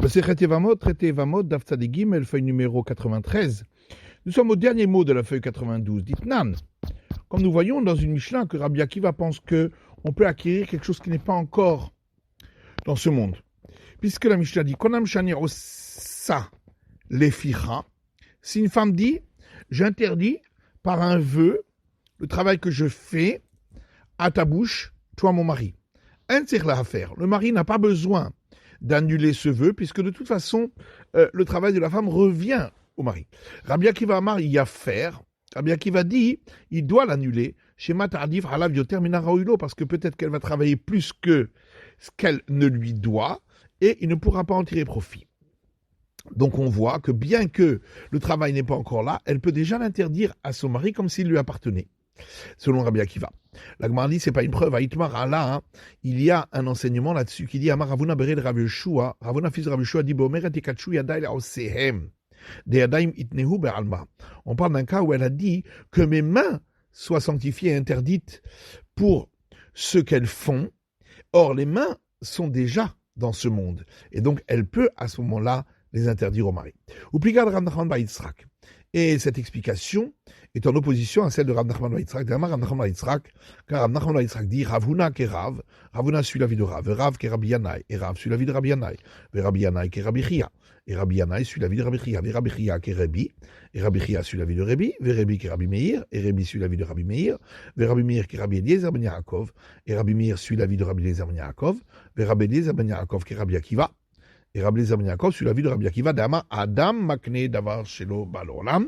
Traité Evamot, Daf Tzadi Gimel, feuille numéro 93. Nous sommes au dernier mot de la feuille 92. Dites Nan. Comme nous voyons dans une Mishnah que Rabbi Akiva pense qu'on peut acquérir quelque chose qui n'est pas encore dans ce monde. Puisque la Mishnah dit Konam Shani Osa Leficha, si une femme dit j'interdis par un vœu le travail que je fais à ta bouche, toi mon mari. Le mari n'a pas besoin d'annuler ce vœu, puisque de toute façon, le travail de la femme revient au mari. Rabbi Akiva Amar y a faire. Rabbi Akiva dit, il doit l'annuler. Shema tardif halav yoter min haraouilo, parce que peut-être qu'elle va travailler plus que ce qu'elle ne lui doit, et il ne pourra pas en tirer profit. Donc on voit que bien que le travail n'est pas encore là, elle peut déjà l'interdire à son mari comme s'il lui appartenait, selon Rabbi Akiva. La Gemara dit, c'est pas une preuve. Là, il y a un enseignement là-dessus qui dit Amar Ravuna bered Rav Yeshua, Ravuna fils de Rav Yeshua dit Bomeret ekachu yadai laosehem de yadaim itnehu be'alma. On parle d'un cas où elle a dit que mes mains soient sanctifiées et interdites pour ce qu'elles font. Or, les mains sont déjà dans ce monde. Et donc, elle peut à ce moment-là les interdire au mari. Ou pligad Rav Nachman bar Yitzhak. Et cette explication est en opposition à celle de Rav Nachman bar Yitzhak. Car Rav Nachman bar Yitzhak dit Ravuna ke Rav, Ravuna suit la vie de Rav, Rav ke Rabbi Yanai, et Rav suit la vie de Rabbi Yanai, et Rabbi Yanai ke Rabbi Chia, et Rabbi Yanai suit la vie de Rabbi Chia, et Rabbi Chia ke Rabbi, et Rabbi Chia suit la vie de Rabbi, et Rabbi ke Rabbi Meir, et Rabbi suit la vie de Rabbi Meir, et Rabbi Meir ke Rabbi Eliezer ben Yaakov, et Rabbi Meir suit la vie de Rabbi Eliezer ben Yaakov, et Rabbi Eliezer ben Yaakov ke Rabbi Akiva, et Rabbi Eliezer ben Yaakov suit la vie de Rabbi Akiva, d'Ama Adam makne davar shelo balolam,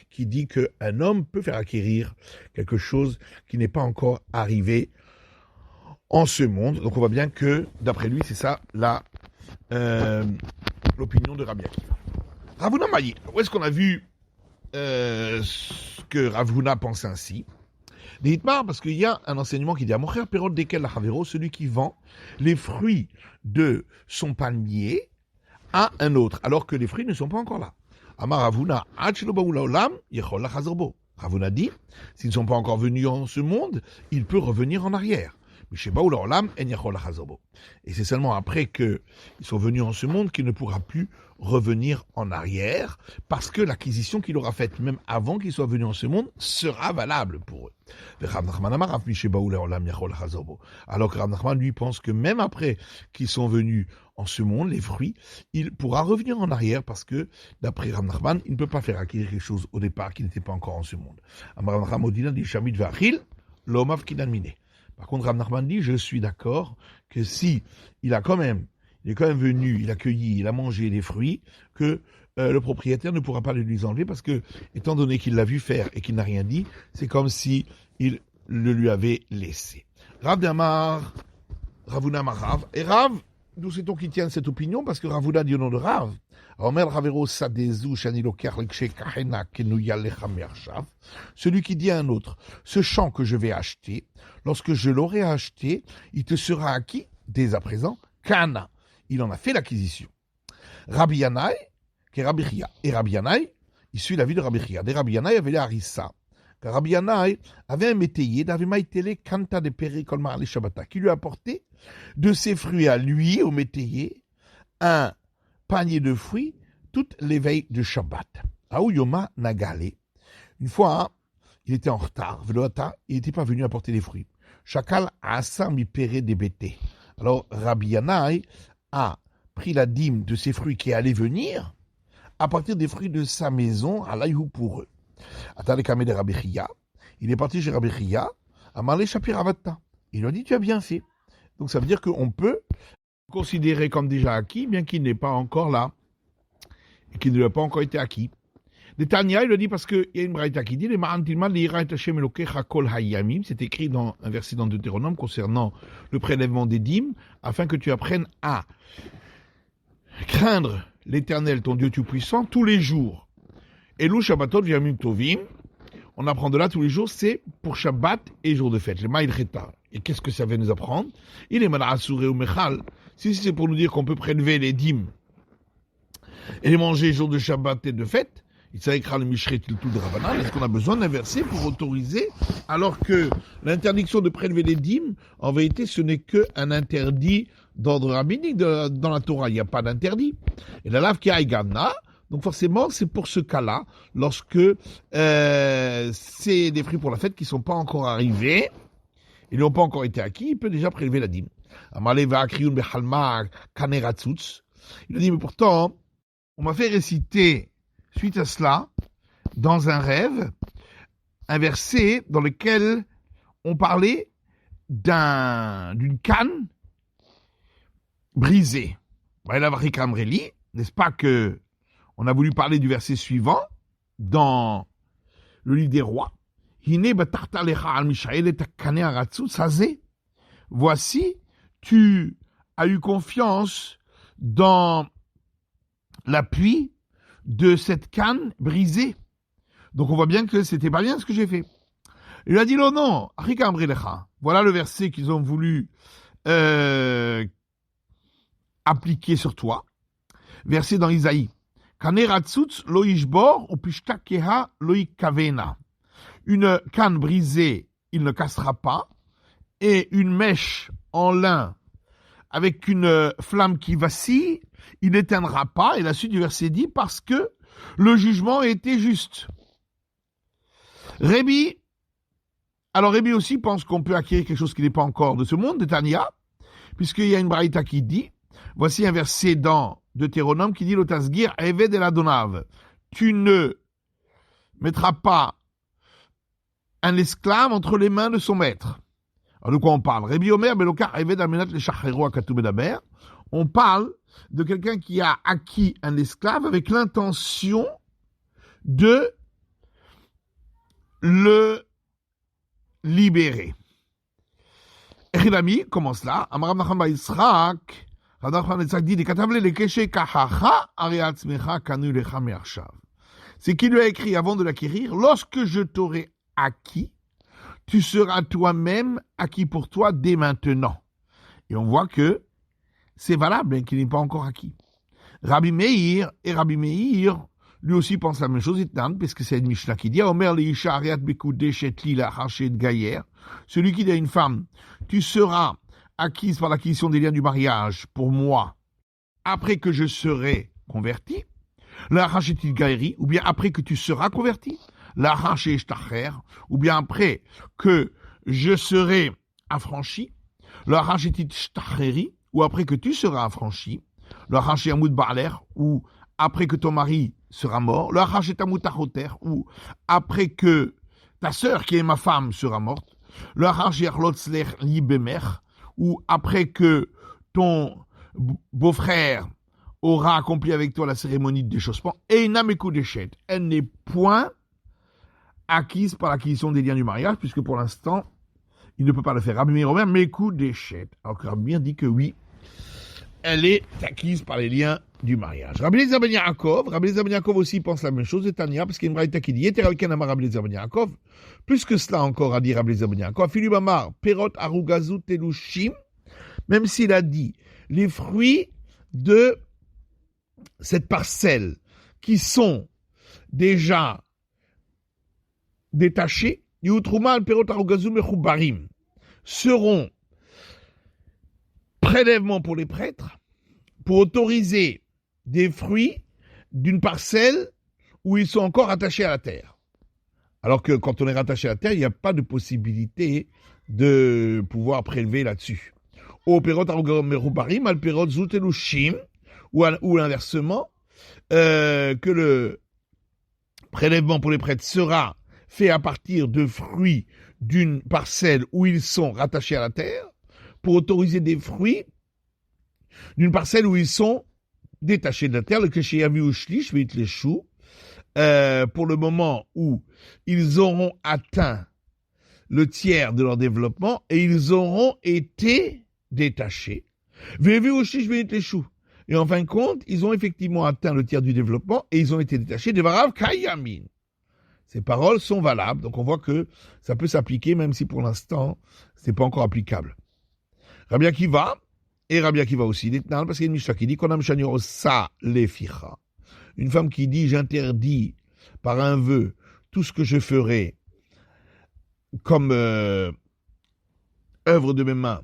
qui dit qu'un homme peut faire acquérir quelque chose qui n'est pas encore arrivé en ce monde. Donc on voit bien que, d'après lui, c'est ça l'opinion de Rabbi Akiva. Ravuna Maï, où est-ce qu'on a vu que Ravuna pense ainsi? Des Hitmar, parce qu'il y a un enseignement qui dit à mon frère Perot Dekel Havero, celui qui vend les fruits de son palmier à un autre, alors que les fruits ne sont pas encore là. Amar Ravuna, Ravuna dit, s'ils ne sont pas encore venus en ce monde, il peut revenir en arrière. Et c'est seulement après qu'ils sont venus en ce monde qu'il ne pourra plus revenir en arrière, parce que l'acquisition qu'il aura faite, même avant qu'ils soient venus en ce monde, sera valable pour eux. Alors que Rav Nachman, lui, pense que même après qu'ils sont venus en ce monde, les fruits, il pourra revenir en arrière, parce que, d'après Rav Nachman, il ne peut pas faire acquérir quelque chose au départ qui n'était pas encore en ce monde. Par contre, Rav Nachman dit, je suis d'accord que si il est quand même venu, il a cueilli, il a mangé les fruits, que le propriétaire ne pourra pas les lui enlever, parce que, étant donné qu'il l'a vu faire et qu'il n'a rien dit, c'est comme si il le lui avait laissé. Rav Damar, Ravuna Marav, et Rav, d'où sait-on qu'il tient cette opinion? Parce que Ravuna dit au nom de Rav, celui qui dit à un autre, ce champ que je vais acheter, lorsque je l'aurai acheté, il te sera acquis dès à présent, Kana. Il en a fait l'acquisition. Rabbi Yanai, qui est Rabbi Chia. Et Rabbi Yanai, il suit la vie de Rabbi Chia. Des Rabbi Yanai avait les harissa. Car Rabbi Yanai avait un métayer d'Avemaïtele Kanta de Peri Kolmar les Shabbata, qui lui a apporté de ses fruits à lui, au métayer, un panier de fruits, toute l'éveil de Shabbat. Aouyoma Nagale. Une fois, il était en retard, il n'était pas venu apporter les fruits. Chakal Asa mi pere des bêtés. Alors Rabbi Yanai a pris la dîme de ces fruits qui allaient venir à partir des fruits de sa maison à l'aïhou pour eux. Atalekame de Rabbi Chia, il est parti chez Rabbi Chia, à Malé Shapiravata. Il lui a dit, tu as bien fait. Donc ça veut dire qu'on peut considérer comme déjà acquis, bien qu'il n'est pas encore là, et qu'il ne lui a pas encore été acquis. De Tanya, il le dit parce qu'il y a une braïta qui dit c'est écrit dans un verset dans Deutéronome concernant le prélèvement des dîmes, afin que tu apprennes à craindre l'Éternel, ton Dieu tout-puissant, tous les jours. Et l'ou Shabbatot v'yamim tovim, on apprend de là tous les jours, c'est pour Shabbat et jour de fête, le Ma'il Cheta. Et qu'est-ce que ça va nous apprendre? Il est mal'asuré ou mechal. Si c'est pour nous dire qu'on peut prélever les dîmes et les manger jour de Shabbat et de fête, il s'écrit le Mishret tout de Rabbanan. Est-ce qu'on a besoin d'un verset pour autoriser, alors que l'interdiction de prélever les dîmes, en vérité, ce n'est qu'un interdit d'ordre rabbinique dans la Torah, il n'y a pas d'interdit. Et la lave qui a Gana, donc forcément, c'est pour ce cas-là, lorsque c'est des fruits pour la fête qui ne sont pas encore arrivés, ils n'ont pas encore été acquis, il peut déjà prélever la dîme. Il a dit, mais pourtant, on m'a fait réciter, suite à cela, dans un rêve, un verset dans lequel on parlait d'une canne brisée. N'est-ce pas que on a voulu parler du verset suivant dans le livre des rois. Voici, tu as eu confiance dans l'appui de cette canne brisée. Donc on voit bien que c'était pas bien ce que j'ai fait. Il a dit non, voilà le verset qu'ils ont voulu appliquer sur toi. Verset dans Isaïe. Une canne brisée, il ne cassera pas, et une mèche en lin avec une flamme qui vacille, il n'éteindra pas. Et la suite du verset dit, parce que le jugement était juste. Rébi aussi pense qu'on peut acquérir quelque chose qui n'est pas encore de ce monde, de Tania, puisqu'il y a une braïta qui dit, voici un verset dans Deutéronome qui dit, l'otasgir eved el adonav, tu ne mettras pas un esclave entre les mains de son maître. Alors de quoi on parle? Rébi Omer belokar eved amenat le shachero akatu bedaber. On parle de quelqu'un qui a acquis un esclave avec l'intention de le libérer. Echidami, comment cela? Amaram Nachman bar Yitzchak, Rav Nachman Yitzchak dit, c'est qu'il lui a écrit avant de l'acquérir, lorsque je t'aurai acquis, tu seras toi-même acquis pour toi dès maintenant. Et on voit que c'est valable, hein, qu'il n'est pas encore acquis. Rabbi Meir, lui aussi pense la même chose, parce que c'est une Mishnah qui dit, Omer leisha ariat bekudeshet li la'achar gayer, celui qui dit à une femme, tu seras acquise par l'acquisition des liens du mariage pour moi, après que je serai converti, la'achar gaeri, ou bien après que tu seras converti, la'achar she'eshtacher, ou bien après que je serai affranchi, la'achar she'tishtacheri, ou après que tu seras affranchi, la'achar she'amud ba'aler, ou après que ton mari sera mort, ou après que ta sœur qui est ma femme sera morte, ou après que ton beau-frère aura accompli avec toi la cérémonie de déchaussement, et elle n'est point acquise par l'acquisition des liens du mariage, puisque pour l'instant, il ne peut pas le faire. Rabbi Meir Omer, Mekou Deshet. Alors que Rabbi Meir dit que oui, elle est acquise par les liens du mariage. Rabbi Eliezer ben Yaakov aussi pense la même chose, et Tania, parce qu'il y a une braïta qui dit, Yeteralken amar Rabbi Eliezer ben Yaakov, plus que cela encore a dit Rabbi Eliezer ben Yaakov, Philippe Amar, Perot Arugazu Telushim, même s'il a dit, les fruits de cette parcelle qui sont déjà détachés, Yutrumal Perot Arugazu Mechubarim, seront prélèvements pour les prêtres, pour autoriser des fruits d'une parcelle où ils sont encore attachés à la terre. Alors que quand on est rattaché à la terre, il n'y a pas de possibilité de pouvoir prélever là-dessus. Au perot merubarim, al perot zutelushim, ou inversement, que le prélèvement pour les prêtres sera fait à partir de fruits d'une parcelle où ils sont rattachés à la terre, pour autoriser des fruits d'une parcelle où ils sont détachés de la terre, le kesheyavi ushlish veit leshu, pour le moment où ils auront atteint le tiers de leur développement et ils auront été détachés. Ve'yavi ushlish veit leshu. Et en fin de compte, ils ont effectivement atteint le tiers du développement et ils ont été détachés. Devarav kayamin. Ces paroles sont valables, donc on voit que ça peut s'appliquer même si pour l'instant, c'est pas encore applicable. Rabbi Akiva, et Rabbi Akiva aussi, parce qu'il y a une Mishnah qui dit une femme qui dit j'interdis par un vœu tout ce que je ferai comme œuvre de mes mains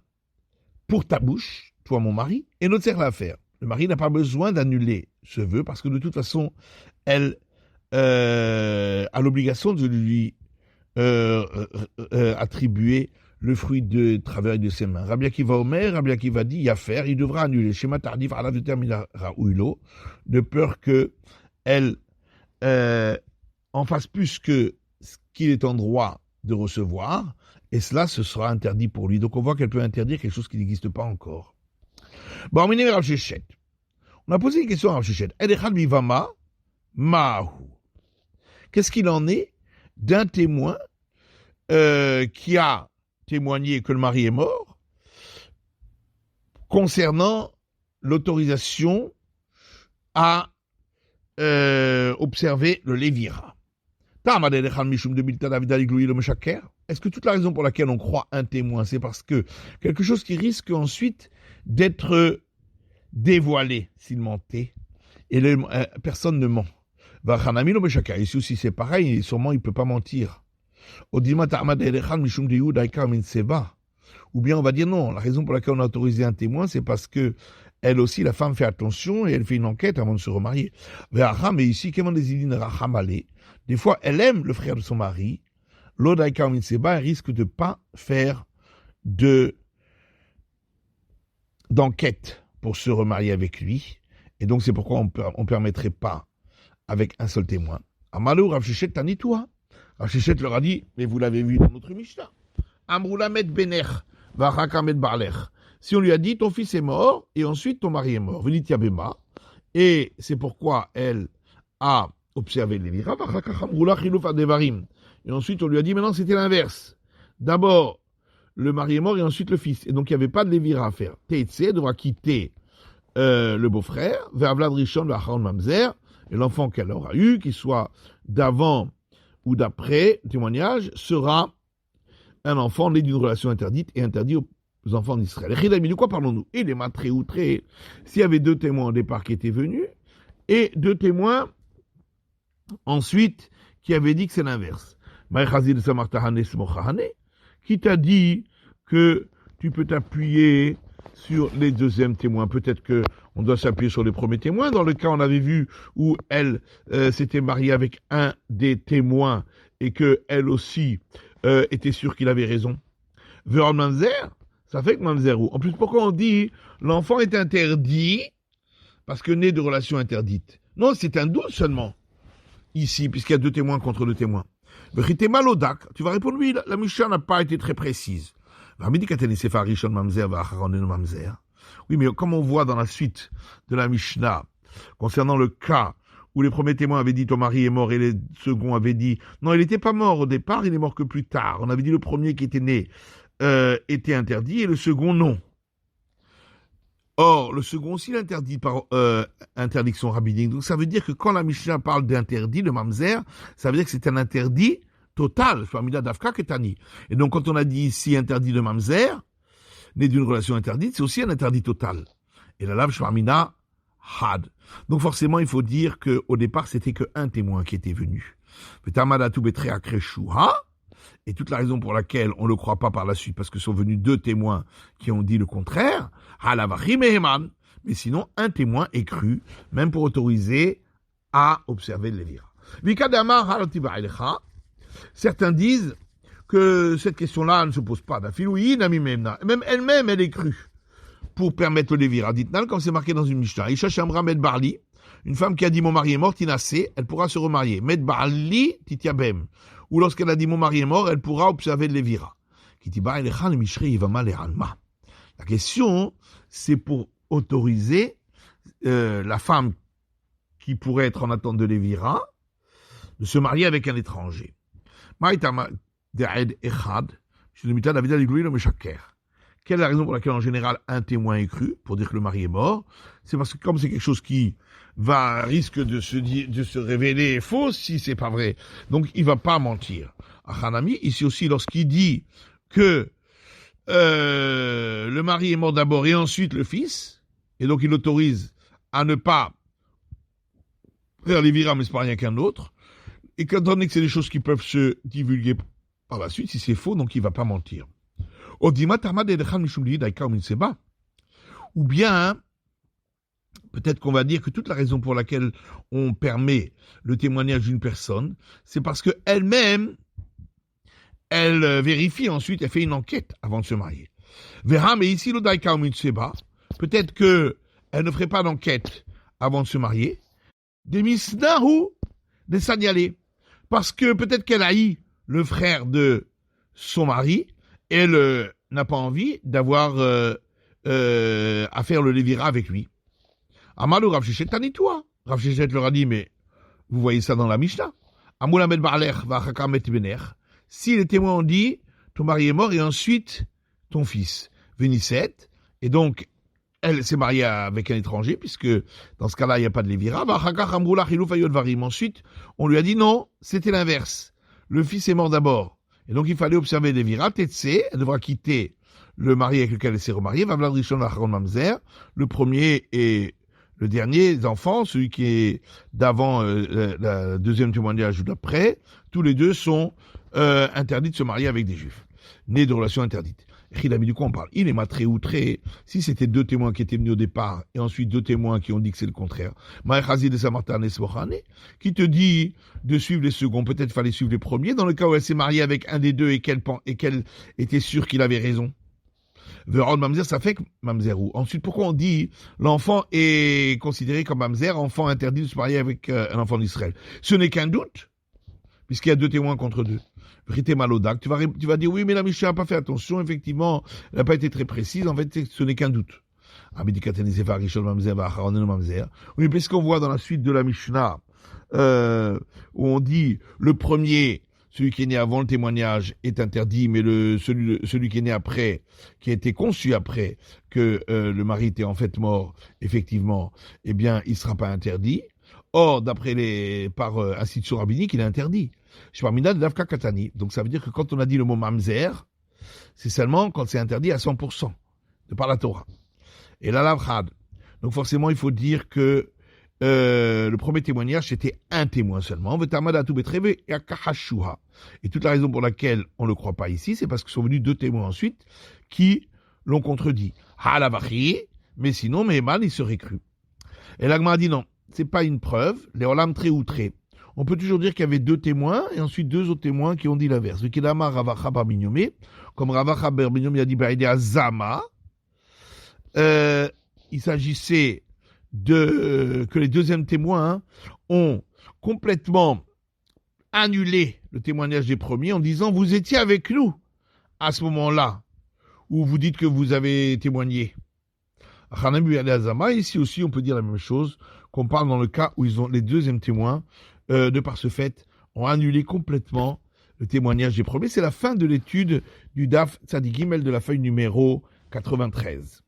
pour ta bouche, toi mon mari, et notre sert l'affaire. Le mari n'a pas besoin d'annuler ce vœu parce que de toute façon, elle a l'obligation de lui attribuer le fruit de travail de ses mains. Rabbi Akiva Omer, Rabbi Akiva dit, y a faire, il devra annuler. Shema tardif ala determinara ouilo, de peur que elle en fasse plus que ce qu'il est en droit de recevoir, et cela, ce sera interdit pour lui. Donc on voit qu'elle peut interdire quelque chose qui n'existe pas encore. Bon, on a posé une question à Rav Shechet. Edechad bivama mahu. Qu'est-ce qu'il en est d'un témoin qui a témoigné que le mari est mort concernant l'autorisation à observer le lévira. Est-ce que toute la raison pour laquelle on croit un témoin, c'est parce que quelque chose qui risque ensuite d'être dévoilé s'il mentait, et personne ne ment. Ici aussi c'est pareil, sûrement il ne peut pas mentir. Ou bien on va dire non, la raison pour laquelle on a autorisé un témoin, c'est parce que elle aussi, la femme fait attention et elle fait une enquête avant de se remarier. Mais ici, des fois, elle aime le frère de son mari. L'odaika minseba, elle risque de ne pas faire d'enquête pour se remarier avec lui. Et donc, c'est pourquoi on ne permettrait pas avec un seul témoin. Amalou, Rav Shechet, tanitoua. Rav Shechet leur a dit, mais vous l'avez vu dans notre Mishnah. Amroulamet bener, vachakamet barler. Si on lui a dit, ton fils est mort, et ensuite ton mari est mort, venit Yabema, et c'est pourquoi elle a observé les Lévira, et ensuite on lui a dit, maintenant c'était l'inverse. D'abord, le mari est mort, et ensuite le fils. Et donc il n'y avait pas de Lévira à faire. Teitse devra quitter le beau-frère, vers Vlad Rishon, vers Mamzer, et l'enfant qu'elle aura eu, qu'il soit d'avant ou d'après témoignage, sera un enfant né d'une relation interdite et interdit aux enfants d'Israël. De quoi parlons-nous? Il est matré outré. S'il y avait 2 témoins au départ qui étaient venus, et 2 témoins ensuite qui avaient dit que c'est l'inverse. Qui t'a dit que tu peux t'appuyer sur les deuxièmes témoins? Peut-être que on doit s'appuyer sur les premiers témoins. Dans le cas, on avait vu où elle s'était mariée avec un des témoins et que elle aussi était sûre qu'il avait raison. Veron Mamzer, ça fait que Mamzerou. En plus, pourquoi on dit l'enfant est interdit parce que né de relations interdites? Non, c'est un doute seulement ici, puisqu'il y a 2 témoins contre 2 témoins. Tu vas répondre, oui, la Mishnah n'a pas été très précise. Oui, mais comme on voit dans la suite de la Mishnah, concernant le cas où les premiers témoins avaient dit ton mari est mort et les seconds avaient dit non, il n'était pas mort au départ, il est mort que plus tard. On avait dit le premier qui était né était interdit et le second non. Or, le second aussi l'interdit par interdiction rabbinique. Donc ça veut dire que quand la Mishnah parle d'interdit, de mamzer, ça veut dire que c'est un interdit total. Et donc quand on a dit ici interdit de mamzer, né d'une relation interdite, c'est aussi un interdit total. Et la lave shmamina had. Donc forcément, il faut dire qu'au départ, c'était qu'un témoin qui était venu. Et toute la raison pour laquelle on ne le croit pas par la suite, parce que sont venus 2 témoins qui ont dit le contraire, mais sinon, un témoin est cru, même pour autoriser à observer le lévira. Certains disent que cette question-là ne se pose pas. Même elle-même, elle est crue pour permettre le lévira. Dites-nous, comme c'est marqué dans une Mishnah, Isha Shamra Med Barli, une femme qui a dit mon mari est mort, Tinassé, elle pourra se remarier. Med Barli Titiabem. Ou lorsqu'elle a dit mon mari est mort, elle pourra observer le lévira. La question, c'est pour autoriser la femme qui pourrait être en attente de lévira de se marier avec un étranger. Quelle est la raison pour laquelle en général un témoin est cru pour dire que le mari est mort? C'est parce que comme c'est quelque chose qui risque de se révéler faux si c'est pas vrai, donc il va pas mentir. Hanami ici aussi lorsqu'il dit que le mari est mort d'abord et ensuite le fils, et donc il autorise à ne pas faire les vira mais c'est pas rien qu'un autre, et quand on dit que c'est des choses qui peuvent se divulguer par la suite, si c'est faux, donc il va pas mentir. Ou Ou bien, peut-être qu'on va dire que toute la raison pour laquelle on permet le témoignage d'une personne, c'est parce qu'elle-même, elle vérifie ensuite, elle fait une enquête avant de se marier. Verra, mais ici, le daika au Mitseba, peut-être qu'elle ne ferait pas d'enquête avant de se marier. Des misnahu, des signalés. Parce que peut-être qu'elle haït le frère de son mari, et elle n'a pas envie d'avoir à faire le lévira avec lui. Amalou Rav Shechet Tanitoua. Rav Shechet leur a dit, mais vous voyez ça dans la Mishnah. Amoulamed Ba'aler va'achakar met bener. Si les témoins ont dit, ton mari est mort et ensuite ton fils. Vénisset. Et donc, elle s'est mariée avec un étranger, puisque dans ce cas-là, il n'y a pas de lévira. Va'achakar amroulach ilou fayot varim. Ensuite, on lui a dit non, c'était l'inverse. Le fils est mort d'abord. Et donc, il fallait observer les lévira. Tetse, elle devra quitter le mari avec lequel elle s'est remariée. Vavlad Rishon Acharon Mamzer. Le premier et le dernier enfant, celui qui est d'avant le deuxième témoignage ou d'après, tous les deux sont interdits de se marier avec des juifs, nés de relations interdites. Il a mis du quoi on parle. Il est matré outré. Si c'était deux témoins qui étaient venus au départ et ensuite deux témoins qui ont dit que c'est le contraire. Maïchazi de Samartan et Svochane, qui te dit de suivre les seconds. Peut-être fallait suivre les premiers. Dans le cas où elle s'est mariée avec un des deux et qu'elle était sûre qu'il avait raison. Veron Mamzer, ça fait que Mamzerou. Ensuite, pourquoi on dit l'enfant est considéré comme Mamzer, enfant interdit de se marier avec un enfant d'Israël? Ce n'est qu'un doute, puisqu'il y a deux témoins contre deux. Vérité Malodak, tu vas dire oui, mais la Mishnah n'a pas fait attention, effectivement, elle n'a pas été très précise, en fait, ce n'est qu'un doute. Oui, parce qu'on voit dans la suite de la Mishnah, où on dit le premier, celui qui est né avant le témoignage est interdit, mais celui qui est né après, qui a été conçu après que le mari était en fait mort, effectivement, eh bien, il ne sera pas interdit. Or, d'après par institution rabbinique, il est interdit. Donc ça veut dire que quand on a dit le mot mamzer, c'est seulement quand c'est interdit à 100%, de par la Torah. Et la lavrad. Donc forcément, il faut dire que le premier témoignage, c'était un témoin seulement. Et toute la raison pour laquelle on ne le croit pas ici, c'est parce que sont venus deux témoins ensuite qui l'ont contredit. Mais sinon, Meheman, il serait cru. Et l'Agma a dit non, c'est pas une preuve. Les olam très outrés. On peut toujours dire qu'il y avait deux témoins et ensuite deux autres témoins qui ont dit l'inverse. Comme Ravacha bar Binyomi a dit Zama, il s'agissait que les deuxièmes témoins ont complètement annulé le témoignage des premiers en disant vous étiez avec nous à ce moment-là où vous dites que vous avez témoigné. Ici aussi on peut dire la même chose, qu'on parle dans le cas où les deuxièmes témoins de par ce fait ont annulé complètement le témoignage des premiers. C'est la fin de l'étude du Daf Tzadik Gimel de la feuille numéro 93.